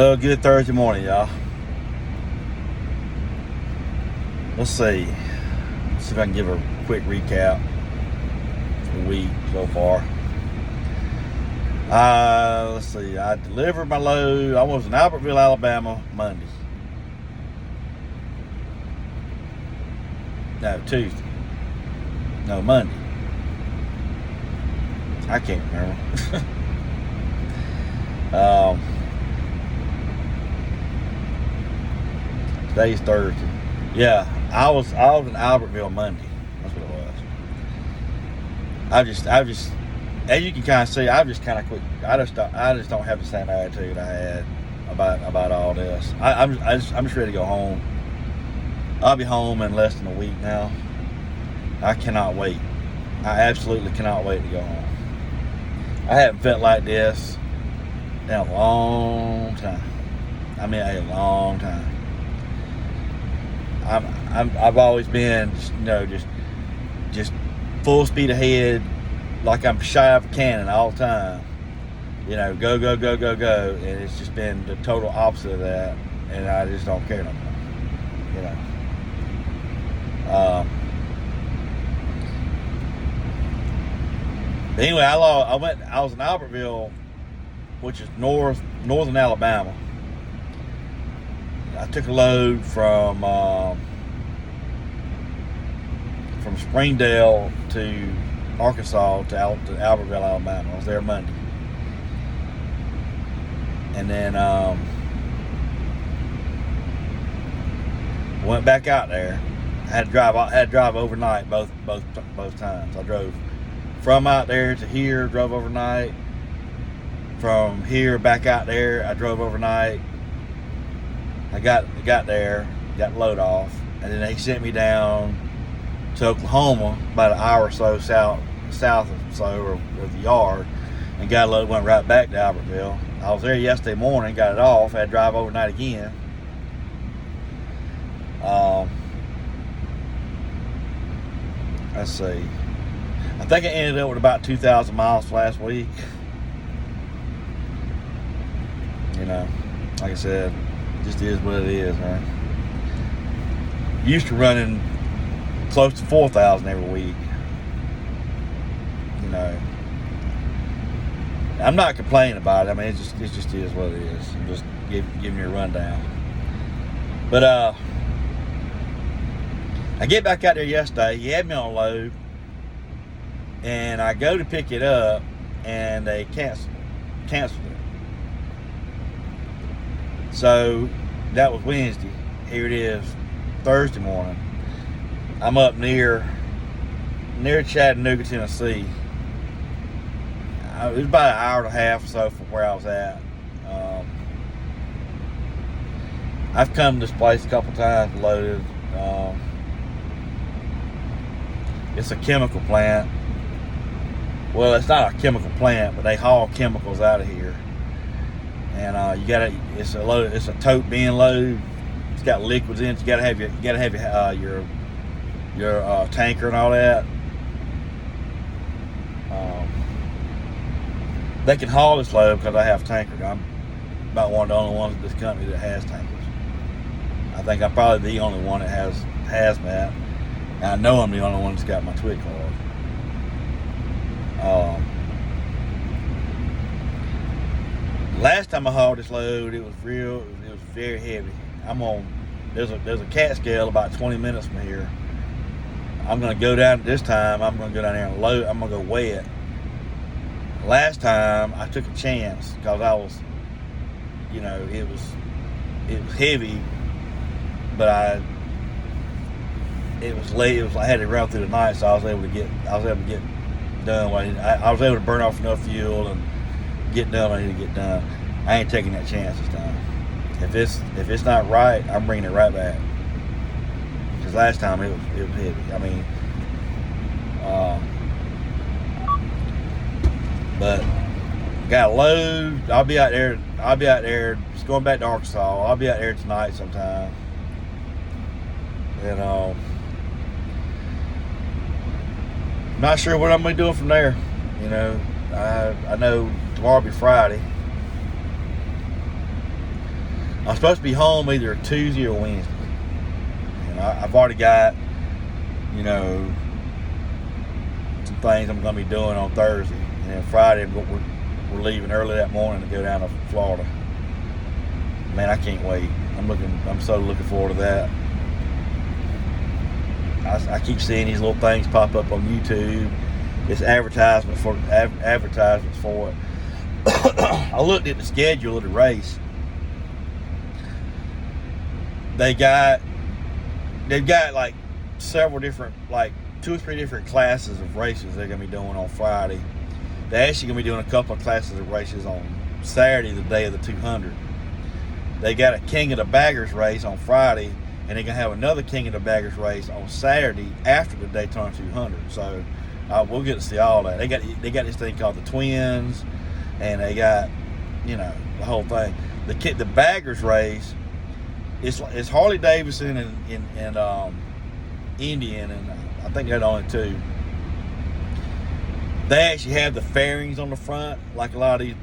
Well, good Thursday morning, y'all. Let's see. Let's see if I can give a quick recap for the week so far. Let's see. I delivered my load. I was in Albertville, Alabama, Monday. No, Tuesday. No, Monday. I can't remember. Today's Thursday. Yeah, I was in Albertville Monday. That's what it was. I just, as you can kind of see, I've just kind of quit. I just don't have the same attitude I had about all this. I'm just ready to go home. I'll be home in less than a week now. I cannot wait. I absolutely cannot wait to go home. I haven't felt like this in a long time. I mean, a long time. I've always been, just full speed ahead, like I'm shy of a cannon all the time. Go, go, go, go, go, and it's just been the total opposite of that, and I just don't care no more. But anyway, I was in Albertville, which is northern Alabama. I took a load from Springdale to Arkansas to Albertville, Alabama. I was there Monday, and then went back out there. I had to drive overnight both times. I drove from out there to here, drove overnight. From here back out there, I drove overnight. I got there, got the load off, and then they sent me down to Oklahoma, about an hour or so south of the yard, and got a load, went right back to Albertville. I was there yesterday morning, got it off, had to drive overnight again. Let's see. I think I ended up with about 2,000 miles last week. Like I said, just is what it is, man. Used to running close to 4,000 every week. I'm not complaining about it. I mean, it just is what it is. I'm just giving you a rundown. But I get back out there yesterday. He had me on a load, and I go to pick it up, and they canceled it. So that was Wednesday. Here it is, Thursday morning. I'm up near Chattanooga, Tennessee. It was about an hour and a half or so from where I was at. I've come to this place a couple times, loaded. It's a chemical plant. Well, it's not a chemical plant, but they haul chemicals out of here. And it's a tote bin load. It's got liquids in it. You gotta have your tanker and all that. They can haul this load because I have tankers. I'm about one of the only ones in this company that has tankers. I think I'm probably the only one that has hazmat. And I know I'm the only one that's got my TWIC card. Last time I hauled this load, it was very heavy. There's a cat scale about 20 minutes from here. I'm gonna go down this time. I'm gonna go down there and load. I'm gonna go weigh it. Last time I took a chance because I was, it was heavy, but it was late. I had to run through the night, so I was able to get done. I was able to burn off enough fuel and get done what I need to get done. I ain't taking that chance this time. If it's not right, I'm bringing it right back. Because last time it was heavy. I mean, but got a load. I'll be out there. Just going back to Arkansas. I'll be out there tonight sometime. And not sure what I'm gonna be doing from there. I know tomorrow will be Friday. I'm supposed to be home either Tuesday or Wednesday. And I've already got, you know, some things I'm going to be doing on Thursday. And then Friday, we're leaving early that morning to go down to Florida. Man, I can't wait. I'm so looking forward to that. I keep seeing these little things pop up on YouTube. It's advertisements for it. I looked at the schedule of the race. They've got like several different, like 2 or 3 different classes of races they're gonna be doing on Friday. They're actually gonna be doing a couple of classes of races on Saturday, the day of the 200. They got a King of the Baggers race on Friday, and they're gonna have another King of the Baggers race on Saturday after the Daytona 200. So we'll get to see all that. They got this thing called the Twins, and they got, you know, the whole thing. The Baggers race, it's Harley Davidson and Indian, and I think they're the only 2. They actually have the fairings on the front, like a lot of these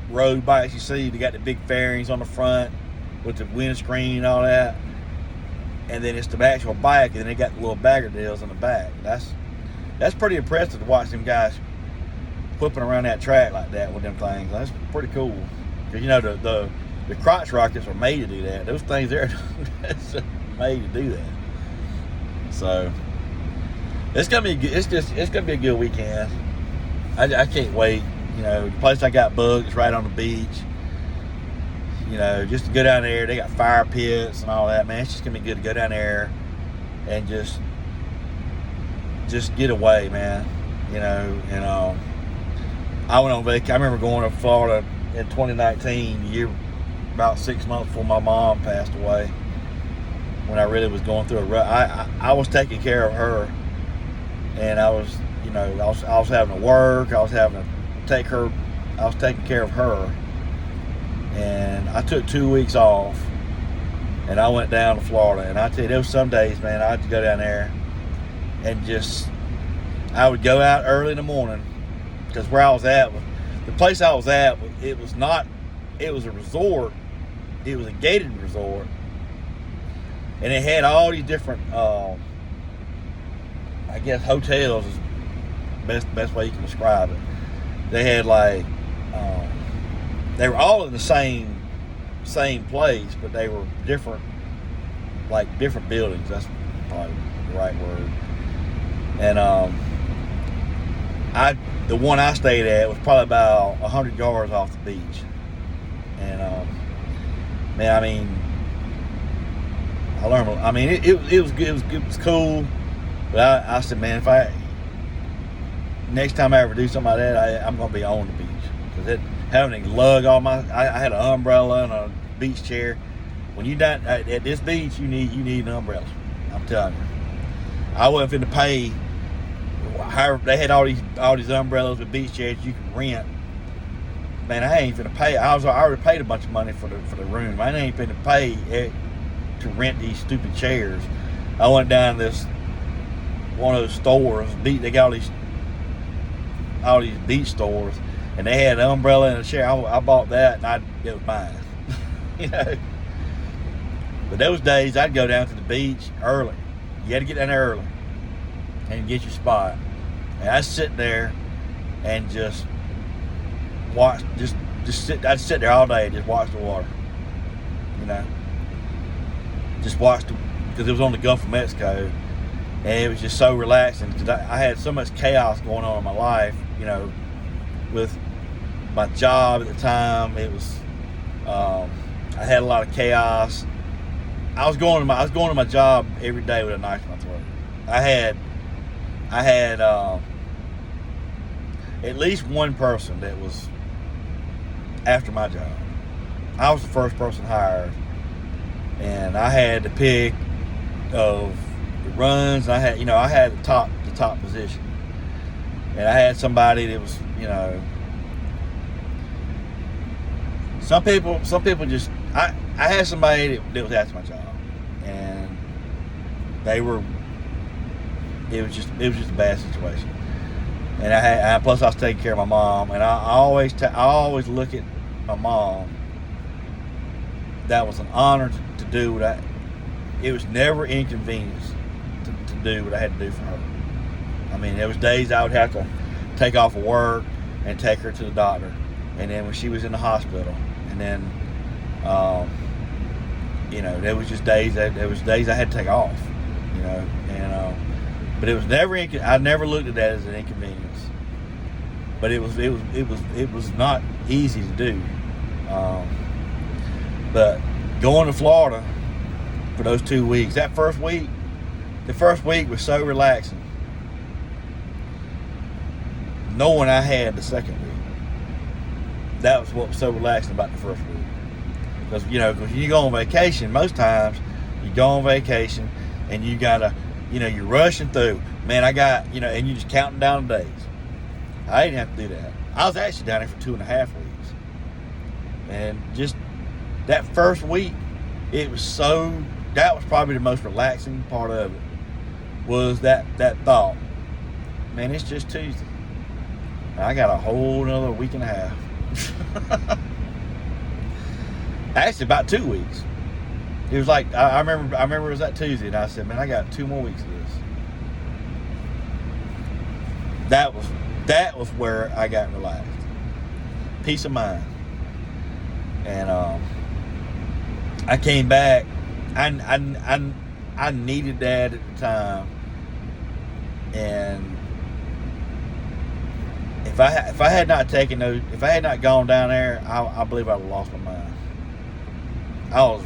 road bikes you see. They got the big fairings on the front with the windscreen and all that, and then it's the actual bike, and they got the little bagger deals in the back. That's pretty impressive to watch them guys whipping around that track like that with them things. That's pretty cool. Because, you know, the crotch rockets are made to do that. Those things there, that's made to do that. So it's gonna be a good weekend. I can't wait. You know, the place I got booked is right on the beach. You know, just to go down there. They got fire pits and all that, man. It's just gonna be good to go down there and just get away, man. You know, and I went on vacation. I remember going to Florida in 2019, about 6 months before my mom passed away, when I really was going through a rut. I was taking care of her, and I was having to work. I was taking care of her, and I took 2 weeks off, and I went down to Florida. And I tell you, there was some days, man, I had to go down there and I would go out early in the morning, because where I was at, the place I was at, it was a resort. It was a gated resort, and it had all these different, I guess, hotels is the best way you can describe it. They had like, they were all in the same place, but they were different buildings. That's probably the right word. And the one I stayed at was probably about 100 yards off the beach. And man, I mean, I learned. I mean, it was good. It was cool. But I said, man, next time I ever do something like that, I'm gonna be on the beach, because having to lug all I had an umbrella and a beach chair. When you down at this beach, you need an umbrella. I'm telling you, I wasn't finna pay. However, they had all these umbrellas with beach chairs you can rent. Man, I ain't finna pay. I already paid a bunch of money for the room. I ain't finna pay to rent these stupid chairs. I went down to one of those stores. They got all these beach stores, and they had an umbrella and a chair. I bought that, and it was mine. You know. But those days, I'd go down to the beach early. You had to get down there early and get your spot. And I'd sit there and just watch. I'd sit there all day and just watch the water. You know, just watch because it was on the Gulf of Mexico, and it was just so relaxing, because I had so much chaos going on in my life. You know, with my job at the time, it was I had a lot of chaos. I was going to my job every day with a knife in my throat. I had at least one person that was after my job. I was the first person hired, and I had to pick of the runs. I had the top position, and I had somebody that was, you know, some people just. I had somebody that was after my job, and it was just a bad situation. And plus I was taking care of my mom, and I always look at my mom that was an honor to do what it was never inconvenience to do what I had to do for her. I mean, there was days I would have to take off of work and take her to the doctor. And then when she was in the hospital, and then, there was just days I had to take off, but it was never, I never looked at that as an inconvenience, but it was not easy to do. But going to Florida for those 2 weeks, the first week was so relaxing. Knowing I had the second week, that was what was so relaxing about the first week. Because you go on vacation, most times you go on vacation and you gotta, you're rushing through. Man, and you're just counting down the days. I didn't have to do that. I was actually down there for 2.5 weeks, and just that first week, that was probably the most relaxing part of it. Was that thought, man, it's just Tuesday. I got a whole another week and a half. Actually, about 2 weeks. It was like I remember it was that Tuesday, and I said, "Man, I got 2 more weeks of this." That was where I got relaxed, peace of mind, and I came back. I needed that at the time, and if I had not taken those, if I had not gone down there, I believe I would have lost my mind. I was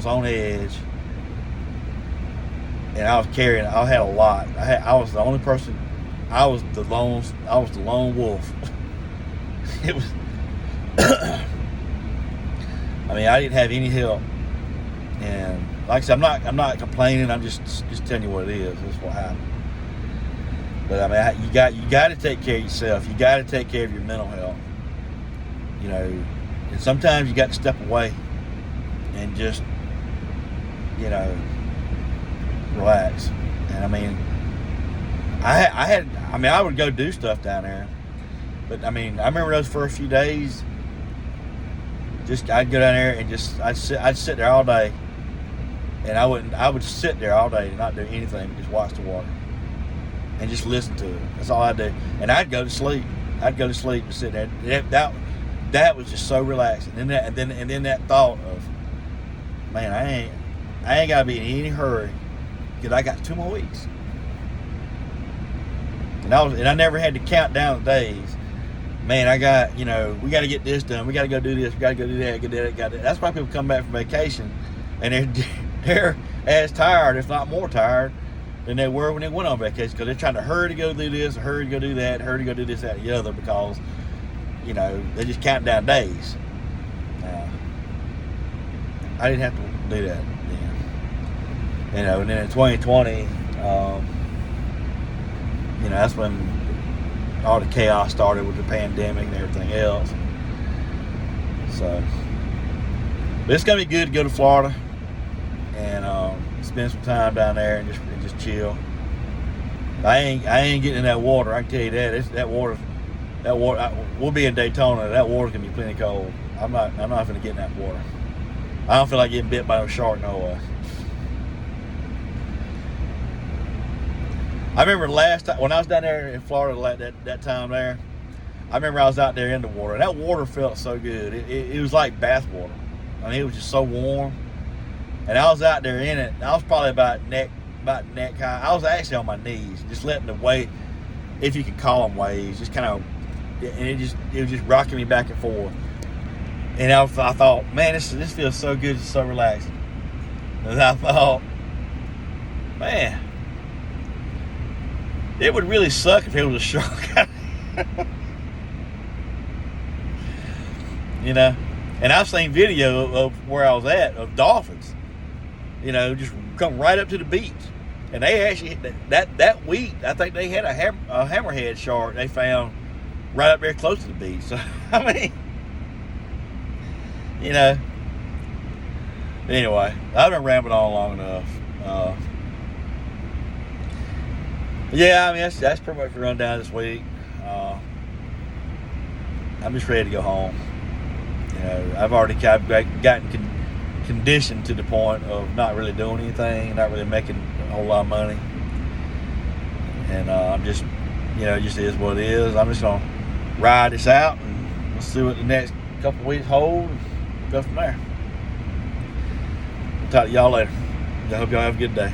on edge, and I had a lot. I was the only person. I was the lone wolf. It was. I mean, I didn't have any help, and like I said, I'm not complaining. I'm just telling you what it is. That's what happened. But I mean, you got to take care of yourself. You got to take care of your mental health. And sometimes you got to step away and just, relax. And I mean, I would go do stuff down there, but I mean, I remember those first few days. I'd go down there and I'd sit there all day, and I would sit there all day and not do anything, just watch the water and just listen to it. That's all I do. And I'd go to sleep. And sit there. That was just so relaxing. And then that thought of, man, I ain't gotta be in any hurry because I got 2 more weeks. And I never had to count down the days. Man, I got, we got to get this done. We got to go do this. We got to go do that. Got that. That's why people come back from vacation, and they're as tired, if not more tired, than they were when they went on vacation, because they're trying to hurry to go do this, hurry to go do that, hurry to go do this, that, and the other, because they just count down days. I didn't have to do that then. And then in 2020, that's when all the chaos started with the pandemic and everything else. So, but it's gonna be good to go to Florida and spend some time down there and just chill. I ain't getting in that water. I can tell you that. That water. We'll be in Daytona. That water's gonna be plenty cold. I'm not gonna get in that water. I don't feel like getting bit by a shark, no way. I remember last time when I was down there in Florida that time there, I remember I was out there in the water. And that water felt so good. It was like bath water. I mean, it was just so warm. And I was out there in it. I was probably about neck high. I was actually on my knees, just letting the wave, if you could call them waves, just kind of, and it was just rocking me back and forth. And I thought, man, this feels so good, it's so relaxing. And I thought, man, it would really suck if it was a shark. And I've seen video of where I was at of dolphins, just come right up to the beach. And they actually, that week, I think they had a hammerhead shark they found right up there close to the beach. So, I mean, anyway, I've been rambling on long enough. Yeah, I mean, that's pretty much the rundown this week. I'm just ready to go home. I've already gotten conditioned to the point of not really doing anything, not really making a whole lot of money, and I'm just, it just is what it is. I'm just gonna ride this out and we'll see what the next couple of weeks hold and go from there. Talk to y'all later. I hope y'all have a good day.